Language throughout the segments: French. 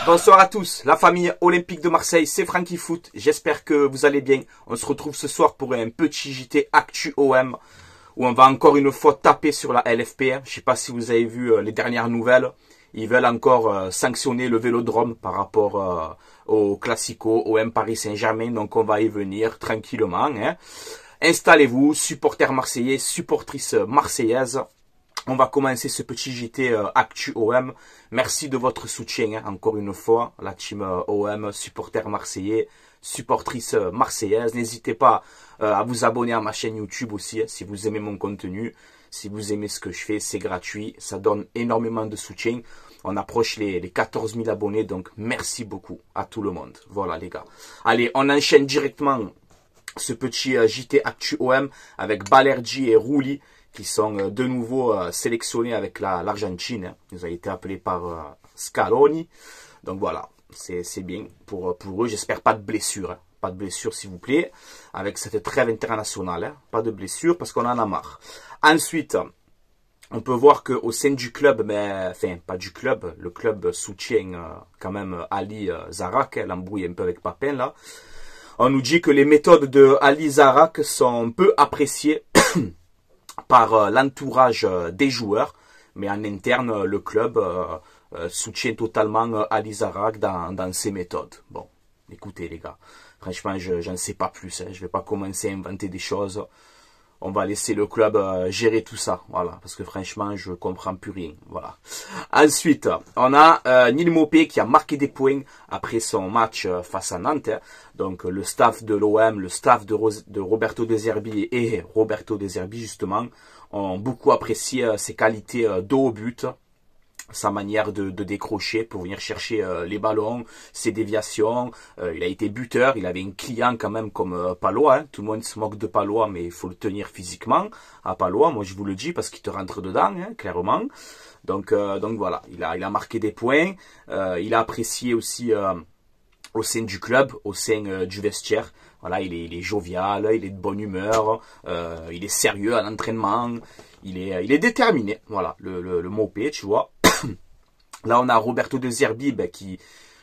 Bonsoir à tous, la famille olympique de Marseille, c'est Francky Foot. J'espère que vous allez bien. On se retrouve ce soir pour un petit JT Actu OM où on va encore une fois taper sur la LFP. Je ne sais pas si vous avez vu les dernières nouvelles. Ils veulent encore sanctionner le Vélodrome par rapport au Classico OM Paris Saint-Germain. Donc on va y venir tranquillement. Installez-vous, supporters marseillais, supportrices marseillaises. On va commencer ce petit JT Actu OM. Merci de votre soutien, encore une fois, la team OM, supporters marseillais, supportrices marseillaises. N'hésitez pas à vous abonner à ma chaîne YouTube aussi, si vous aimez mon contenu. Si vous aimez ce que je fais, c'est gratuit. Ça donne énormément de soutien. On approche les 14 000 abonnés, donc merci beaucoup à tout le monde. Voilà les gars. Allez, on enchaîne directement ce petit JT Actu OM avec Balerdi et Rulli, qui sont de nouveau sélectionnés avec l'Argentine. Ils ont été appelés par Scaloni. Donc voilà, c'est bien pour eux. J'espère pas de blessure. Pas de blessure s'il vous plaît. Avec cette trêve internationale. Pas de blessure parce qu'on en a marre. Ensuite, on peut voir qu'au sein du club, mais enfin pas du club, le club soutient quand même Ali Zarak. L'embrouille un peu avec Papin là. On nous dit que les méthodes de Ali Zarak sont peu appréciées par l'entourage des joueurs, mais en interne, le club soutient totalement Ali Zarak dans ses méthodes. Bon, écoutez les gars, franchement, j'en sais pas plus, je vais pas commencer à inventer des choses. On va laisser le club gérer tout ça, voilà, parce que franchement, je comprends plus rien, voilà. Ensuite, on a Neil Maupay qui a marqué des points après son match face à Nantes. Donc, le staff de l'OM, le staff de Roberto De Zerbi et Roberto De Zerbi, justement, ont beaucoup apprécié ses qualités dos au but, sa manière de décrocher pour venir chercher les ballons, ses déviations. Il a été buteur, il avait un client quand même comme Palois. Tout le monde se moque de Palois, mais il faut le tenir physiquement à Palois. Moi, je vous le dis parce qu'il te rentre dedans, clairement. Donc voilà, il a marqué des points. Il a apprécié aussi au sein du club, au sein du vestiaire. Voilà, il est jovial, il est de bonne humeur, il est sérieux à l'entraînement, il est déterminé. Voilà, le Maupay, tu vois. Là, on a Roberto De Zerbi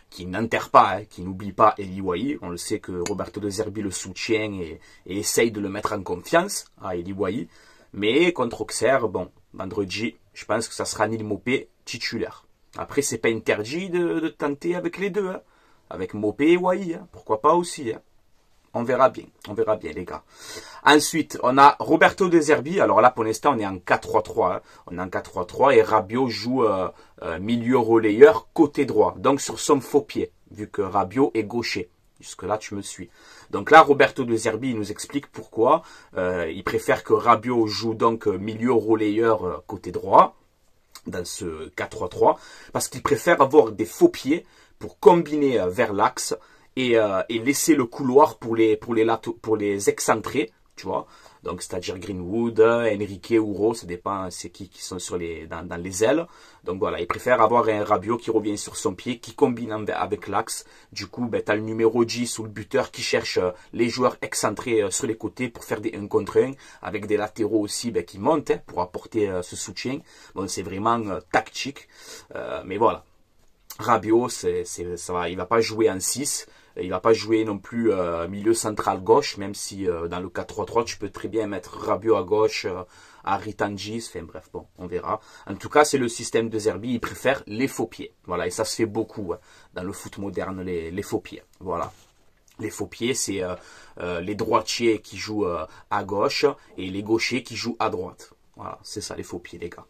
qui n'enterre pas, qui n'oublie pas Eli Wahi. On le sait que Roberto De Zerbi le soutient et essaye de le mettre en confiance à Eli Wahi. Mais contre Auxerre, bon, vendredi, je pense que ça sera Neil Maupay titulaire. Après, c'est pas interdit de tenter avec les deux, avec Maupay et Wahi, pourquoi pas aussi. On verra bien les gars. Ensuite, on a Roberto De Zerbi. Alors là, pour l'instant, on est en 4-3-3. On est en 4-3-3 et Rabiot joue milieu relayeur côté droit. Donc sur son faux pied, vu que Rabiot est gaucher. Jusque-là, tu me suis. Donc là, Roberto De Zerbi il nous explique pourquoi. Il préfère que Rabiot joue donc milieu relayeur côté droit dans ce 4-3-3. Parce qu'il préfère avoir des faux pieds pour combiner vers l'axe et laisser le couloir pour les excentrés, tu vois. Donc, c'est-à-dire Greenwood, Enrique, Ouro, ça dépend c'est qui sont dans les ailes. Donc voilà, il préfère avoir un Rabiot qui revient sur son pied, qui combine avec l'axe. Du coup, ben, tu as le numéro 10 ou le buteur qui cherche les joueurs excentrés sur les côtés pour faire des 1 contre 1, avec des latéraux aussi ben, qui montent pour apporter ce soutien. Bon, c'est vraiment tactique, mais voilà. Rabiot, ça va, il va pas jouer en 6. Il va pas jouer non plus milieu central gauche, même si dans le 4-3-3, tu peux très bien mettre Rabiot à gauche, Harit Tangis, enfin bref, bon, on verra. En tout cas, c'est le système de Zerbi, il préfère les faux pieds. Voilà, et ça se fait beaucoup dans le foot moderne, les faux pieds. Voilà. Les faux pieds, c'est les droitiers qui jouent à gauche et les gauchers qui jouent à droite. Voilà, c'est ça les faux pieds, les gars.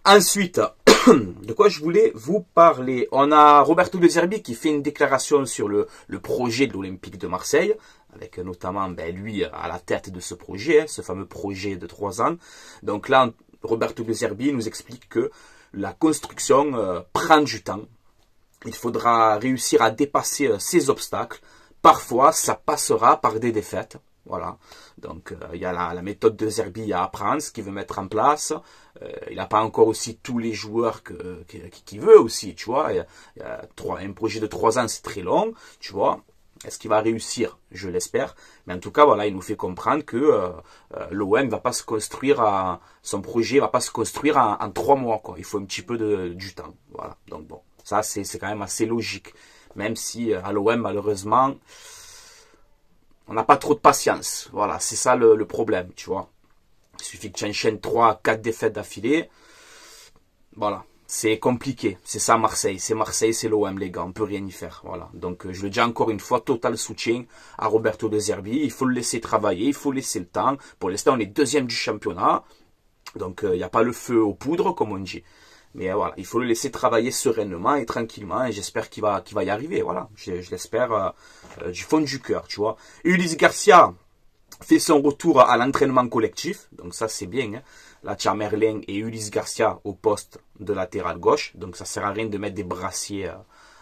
Ensuite, de quoi je voulais vous parler. On a Roberto De Zerbi qui fait une déclaration sur le projet de l'Olympique de Marseille, avec notamment ben, lui à la tête de ce projet, ce fameux projet de 3 ans. Donc là, Roberto De Zerbi nous explique que la construction prend du temps. Il faudra réussir à dépasser ces obstacles. Parfois, ça passera par des défaites. Voilà, donc il y a la méthode de Zerbi à apprendre, ce qu'il veut mettre en place. Il n'a pas encore aussi tous les joueurs qu'il veut aussi, tu vois. Un projet de 3 ans, c'est très long, tu vois. Est-ce qu'il va réussir? Je l'espère. Mais en tout cas, voilà, il nous fait comprendre que l'OM va pas se construire, son projet va pas se construire en 3 mois, quoi. Il faut un petit peu du temps. Voilà, donc bon. Ça, c'est quand même assez logique. Même si à l'OM, malheureusement, on n'a pas trop de patience. Voilà, c'est ça le problème, tu vois. Il suffit que tu enchaînes 3-4 défaites d'affilée. Voilà, c'est compliqué. C'est ça Marseille, c'est l'OM les gars, on peut rien y faire. Voilà. Donc je le dis encore une fois, total soutien à Roberto De Zerbi. Il faut le laisser travailler, il faut laisser le temps. Pour l'instant, on est deuxième du championnat. Donc il n'y a pas le feu aux poudres, comme on dit. Mais voilà, il faut le laisser travailler sereinement et tranquillement. Et j'espère qu'il va y arriver. Voilà, je l'espère du fond du cœur, tu vois. Ulysse Garcia fait son retour à l'entraînement collectif. Donc ça, c'est bien. Hein. Là, tu as Merlin et Ulysse Garcia au poste de latéral gauche. Donc ça sert à rien de mettre des brassiers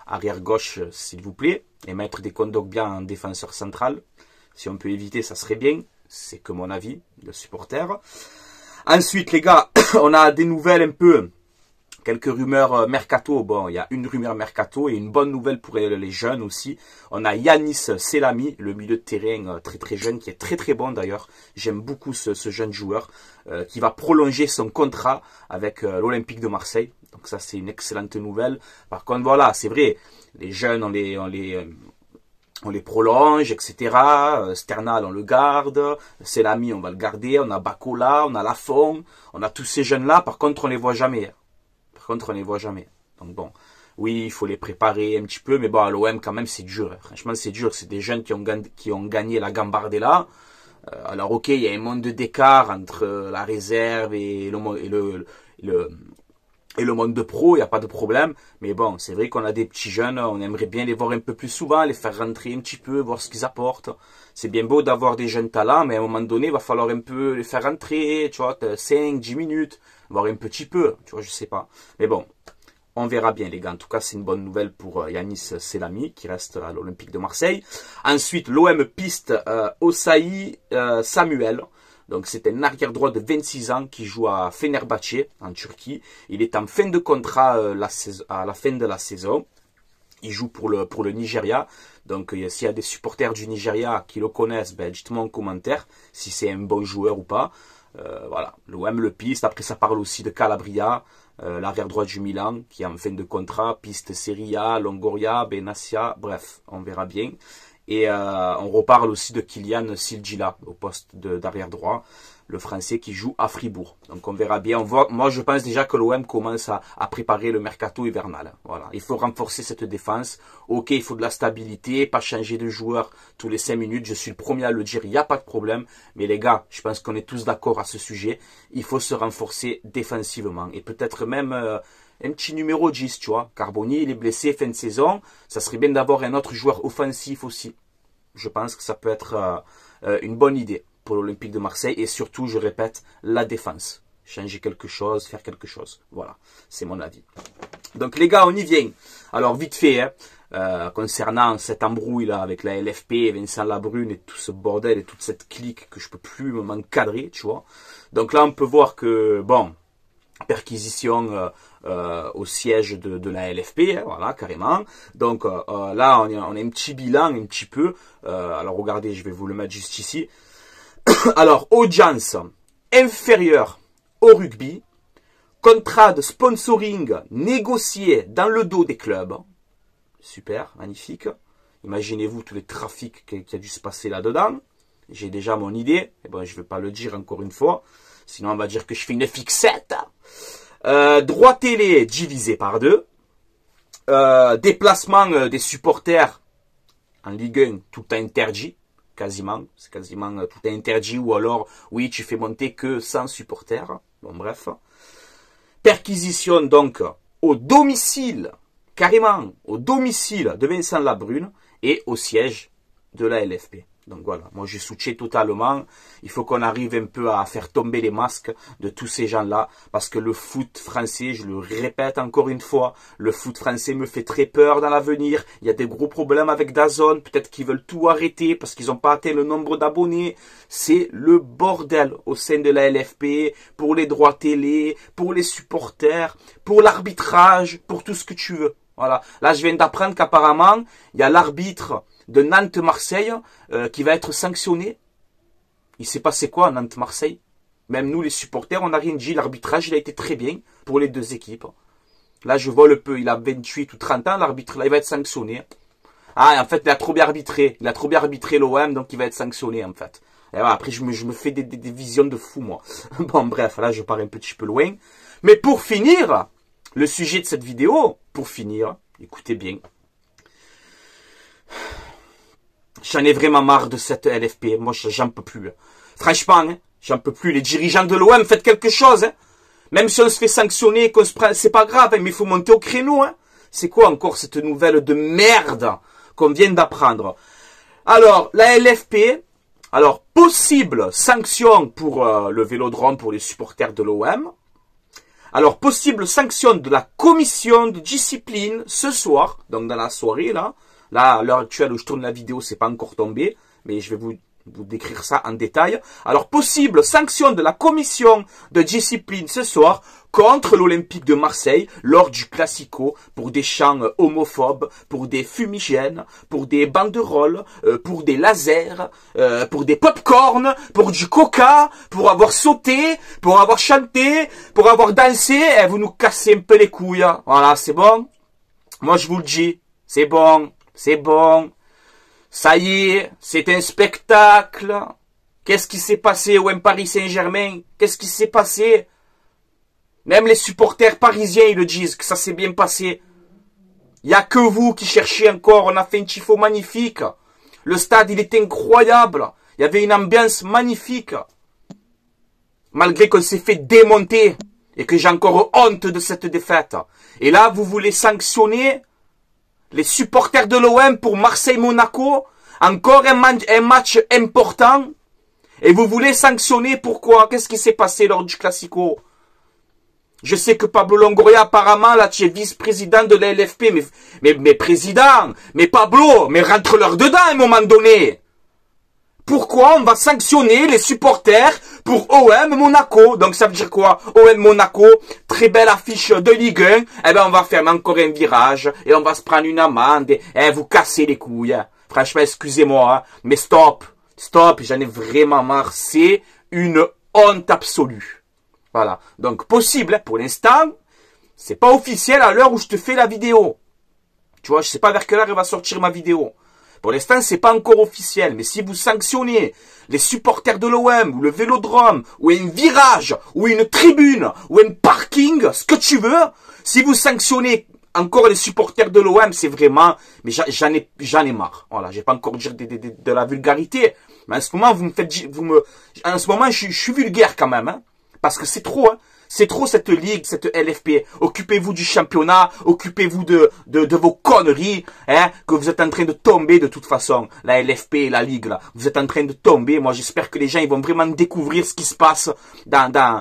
arrière gauche, s'il vous plaît. Et mettre des Kondogbia en défenseur central. Si on peut éviter, ça serait bien. C'est que mon avis de supporter. Ensuite, les gars, on a des nouvelles un peu, quelques rumeurs mercato. Bon, il y a une rumeur mercato et une bonne nouvelle pour les jeunes aussi. On a Yanis Selami, le milieu de terrain très très jeune, qui est très très bon d'ailleurs. J'aime beaucoup ce jeune joueur qui va prolonger son contrat avec l'Olympique de Marseille. Donc ça, c'est une excellente nouvelle. Par contre, voilà, c'est vrai, les jeunes, on les prolonge, etc. Sternal, on le garde. Selami, on va le garder. On a Bacola, on a Lafont. On a tous ces jeunes-là. Par contre, on les voit jamais. On les voit jamais. Donc bon, oui, il faut les préparer un petit peu. Mais bon, à l'OM, quand même, c'est dur. Franchement, c'est dur. C'est des jeunes qui ont gagné la Gambardella. Alors, ok, il y a un monde d'écart entre la réserve et le monde de pro, il n'y a pas de problème. Mais bon, c'est vrai qu'on a des petits jeunes, on aimerait bien les voir un peu plus souvent, les faire rentrer un petit peu, voir ce qu'ils apportent. C'est bien beau d'avoir des jeunes talents, mais à un moment donné, il va falloir un peu les faire rentrer, tu vois, 5, 10 minutes, voir un petit peu, tu vois, je sais pas. Mais bon, on verra bien les gars. En tout cas, c'est une bonne nouvelle pour Yanis Selami, qui reste à l'Olympique de Marseille. Ensuite, l'OM piste Osayi Samuel. Donc c'est un arrière droit de 26 ans qui joue à Fenerbahçe en Turquie. Il est en fin de contrat à la fin de la saison. Il joue pour le Nigeria. Donc s'il y a des supporters du Nigeria qui le connaissent, ben, dites-moi en commentaire si c'est un bon joueur ou pas. Voilà, l'OM le piste. Après ça parle aussi de Calabria, l'arrière droit du Milan qui est en fin de contrat. Piste Serie A, Longoria, Benassia, bref, on verra bien. Et on reparle aussi de Kylian Sildjila au poste d'arrière droit, le français qui joue à Fribourg. Donc on verra bien. Moi je pense déjà que l'OM commence à préparer le mercato hivernal. Voilà, il faut renforcer cette défense. Ok, il faut de la stabilité, pas changer de joueur tous les 5 minutes. Je suis le premier à le dire, il n'y a pas de problème. Mais les gars, je pense qu'on est tous d'accord à ce sujet. Il faut se renforcer défensivement. Et peut-être même un petit numéro 10, tu vois. Carboni, il est blessé fin de saison. Ça serait bien d'avoir un autre joueur offensif aussi. Je pense que ça peut être une bonne idée pour l'Olympique de Marseille. Et surtout, je répète, la défense. Changer quelque chose, faire quelque chose. Voilà, c'est mon avis. Donc les gars, on y vient. Alors vite fait, hein, concernant cette embrouille là avec la LFP, Vincent Labrune et tout ce bordel et toute cette clique que je peux plus m'encadrer, tu vois. Donc là, on peut voir que, bon, perquisition au siège de la LFP, hein, voilà, carrément. Donc là, on a un petit bilan, un petit peu. Alors regardez, je vais vous le mettre juste ici. Alors, audience inférieure au rugby, contrat de sponsoring négocié dans le dos des clubs. Super, magnifique. Imaginez-vous tous les trafics qui a dû se passer là-dedans. J'ai déjà mon idée. Et bon, je ne vais pas le dire encore une fois. Sinon, on va dire que je fais une fixette. Droit télé divisé par 2. Déplacement des supporters en Ligue 1, tout interdit. Quasiment. C'est quasiment tout interdit. Ou alors, oui, tu fais monter que 100 supporters. Bon, bref. Perquisition, donc, au domicile, carrément, au domicile de Vincent Labrune et au siège de la LFP. Donc voilà, moi je soutiens totalement. Il faut qu'on arrive un peu à faire tomber les masques de tous ces gens-là. Parce que le foot français, je le répète encore une fois, le foot français me fait très peur dans l'avenir. Il y a des gros problèmes avec DAZN. Peut-être qu'ils veulent tout arrêter parce qu'ils n'ont pas atteint le nombre d'abonnés. C'est le bordel au sein de la LFP, pour les droits télé, pour les supporters, pour l'arbitrage, pour tout ce que tu veux. Voilà. Là, je viens d'apprendre qu'apparemment, il y a l'arbitre de Nantes-Marseille qui va être sanctionné. Il s'est passé quoi à Nantes-Marseille? Même nous, les supporters, on n'a rien dit. L'arbitrage, il a été très bien pour les deux équipes. Là, je vole peu. Il a 28 ou 30 ans, l'arbitre. Là, il va être sanctionné. Ah, en fait, il a trop bien arbitré. Il a trop bien arbitré l'OM, donc il va être sanctionné, en fait. Et voilà, après, je me fais des visions de fou, moi. Bon, bref, là, je pars un petit peu loin. Mais pour finir, le sujet de cette vidéo, pour finir, écoutez bien. J'en ai vraiment marre de cette LFP. Moi, j'en peux plus. Franchement, hein, j'en peux plus. Les dirigeants de l'OM, faites quelque chose. Hein. Même si on se fait sanctionner, qu'on se prend, c'est pas grave, hein, mais il faut monter au créneau. Hein. C'est quoi encore cette nouvelle de merde qu'on vient d'apprendre? Alors, la LFP, alors, possible sanction pour le Vélodrome, pour les supporters de l'OM. Alors, possible sanction de la commission de discipline ce soir, donc dans la soirée, là. Là, à l'heure actuelle où je tourne la vidéo, c'est pas encore tombé, mais je vais vous décrire ça en détail. Alors, possible sanction de la commission de discipline ce soir contre l'Olympique de Marseille lors du Classico pour des chants homophobes, pour des fumigènes, pour des banderoles, pour des lasers, pour des pop-corn, pour du coca, pour avoir sauté, pour avoir chanté, pour avoir dansé. Et vous nous cassez un peu les couilles. Voilà, c'est bon. Moi, je vous le dis, c'est bon. C'est bon, ça y est, c'est un spectacle. Qu'est-ce qui s'est passé au Paris Saint-Germain? Qu'est-ce qui s'est passé? Même les supporters parisiens, ils le disent, que ça s'est bien passé. Il n'y a que vous qui cherchez encore, on a fait un tifo magnifique. Le stade, il était incroyable. Il y avait une ambiance magnifique. Malgré qu'on s'est fait démonter et que j'ai encore honte de cette défaite. Et là, vous voulez sanctionner les supporters de l'OM pour Marseille-Monaco, encore un match important, et vous voulez sanctionner pourquoi? Qu'est-ce qui s'est passé lors du Classico? Je sais que Pablo Longoria, apparemment, là, tu es vice-président de la LFP, mais président, mais Pablo, mais rentre-leur dedans à un moment donné. Pourquoi on va sanctionner les supporters pour OM Monaco? Donc ça veut dire quoi? OM Monaco, très belle affiche de Ligue 1. Eh ben on va faire encore un virage et on va se prendre une amende. Et vous cassez les couilles. Hein. Franchement, excusez-moi, hein, mais stop. Stop, j'en ai vraiment marre. C'est une honte absolue. Voilà. Donc possible, hein, pour l'instant, c'est pas officiel à l'heure où je te fais la vidéo. Tu vois, je sais pas vers quelle heure elle va sortir ma vidéo. Pour l'instant, c'est pas encore officiel, mais si vous sanctionnez les supporters de l'OM, ou le Vélodrome, ou un virage, ou une tribune, ou un parking, ce que tu veux, si vous sanctionnez encore les supporters de l'OM, c'est vraiment, mais j'en ai marre. Voilà, j'ai pas encore dire de la vulgarité, mais en ce moment, en ce moment, je suis vulgaire quand même, hein, parce que c'est trop, hein. C'est trop cette ligue, cette LFP. Occupez-vous du championnat, occupez-vous de vos conneries, hein, que vous êtes en train de tomber de toute façon. La LFP et la ligue, là, vous êtes en train de tomber. Moi, j'espère que les gens, ils vont vraiment découvrir ce qui se passe dans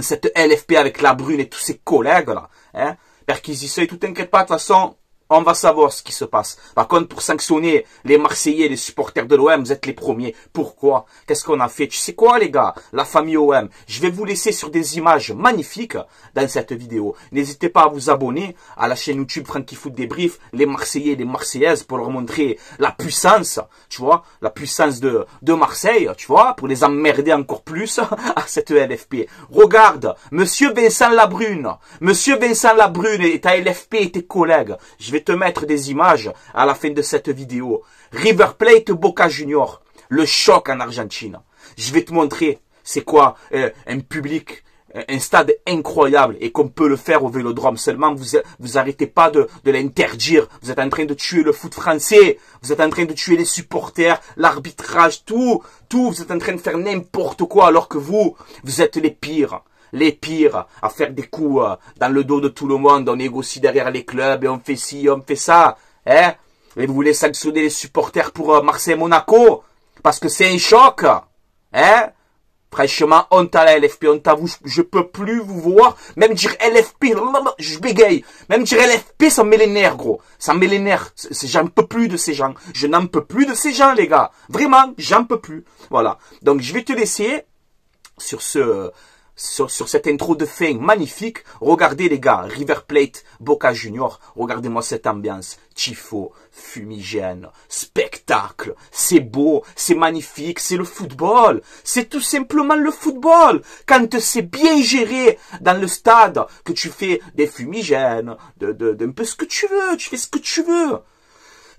cette LFP avec la Brune et tous ses collègues, là, hein. Perquisition et tout, t'inquiète pas, de toute façon, on va savoir ce qui se passe. Par contre, pour sanctionner les Marseillais, les supporters de l'OM, vous êtes les premiers. Pourquoi? Qu'est-ce qu'on a fait? Tu sais quoi, les gars? La famille OM. Je vais vous laisser sur des images magnifiques dans cette vidéo. N'hésitez pas à vous abonner à la chaîne YouTube Franky Foot Débrief, les Marseillais et les Marseillaises, pour leur montrer la puissance, tu vois, la puissance de Marseille, tu vois, pour les emmerder encore plus à cette LFP. Regarde, Monsieur Vincent Labrune. Monsieur Vincent Labrune et ta LFP et tes collègues. Je vais te mettre des images à la fin de cette vidéo. River Plate Boca Junior, le choc en Argentine. Je vais te montrer c'est quoi un public, un stade incroyable et qu'on peut le faire au Vélodrome. Seulement, vous arrêtez pas de l'interdire. Vous êtes en train de tuer le foot français. Vous êtes en train de tuer les supporters, l'arbitrage, tout. Vous êtes en train de faire n'importe quoi alors que vous êtes les pires. Les pires, à faire des coups dans le dos de tout le monde, on négocie derrière les clubs et on fait ci, on fait ça, hein. Et vous voulez sanctionner les supporters pour Marseille-Monaco, parce que c'est un choc, hein. Franchement, honte à la LFP, honte à vous, je peux plus vous voir, même dire LFP, je bégaye, même dire LFP, ça me met les nerfs, gros, ça me met les nerfs, j'en peux plus de ces gens, je n'en peux plus de ces gens, les gars, vraiment, j'en peux plus, voilà. Donc, je vais te laisser sur sur cette intro de fin magnifique. Regardez les gars, River Plate, Boca Junior, regardez-moi cette ambiance. Tifo, fumigène, spectacle, c'est beau, c'est magnifique, c'est le football. C'est tout simplement le football. Quand c'est bien géré dans le stade, que tu fais des fumigènes, un peu ce que tu veux, tu fais ce que tu veux.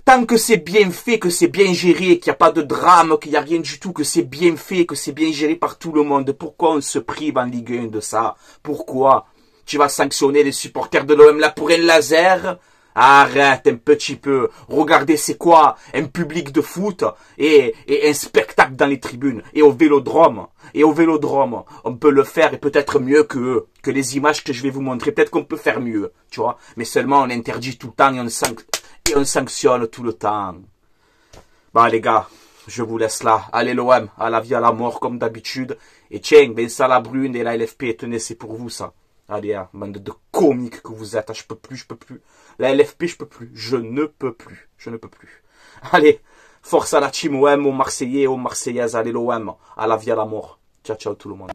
Tant que c'est bien fait, que c'est bien géré, qu'il n'y a pas de drame, qu'il n'y a rien du tout, que c'est bien fait, que c'est bien géré par tout le monde, pourquoi on se prive en Ligue 1 de ça? Pourquoi? Tu vas sanctionner les supporters de l'OM là pour un laser? Arrête un petit peu. Regardez c'est quoi un public de foot et un spectacle dans les tribunes et au Vélodrome. Et au Vélodrome, on peut le faire et peut-être mieux que les images que je vais vous montrer. Peut-être qu'on peut faire mieux, tu vois. Mais seulement on interdit tout le temps et on sanctionne tout le temps. Bon les gars, je vous laisse là. Allez l'OM, à la vie, à la mort comme d'habitude. Et tiens, Vincent Labrune et la LFP, tenez, c'est pour vous ça. Allez, hein, bande de comiques que vous êtes. Ah, je peux plus. La LFP, je peux plus. Je ne peux plus. Allez, force à la team OM, aux Marseillais et aux Marseillaises. Allez l'OM, à la vie, à la mort. Ciao, ciao tout le monde.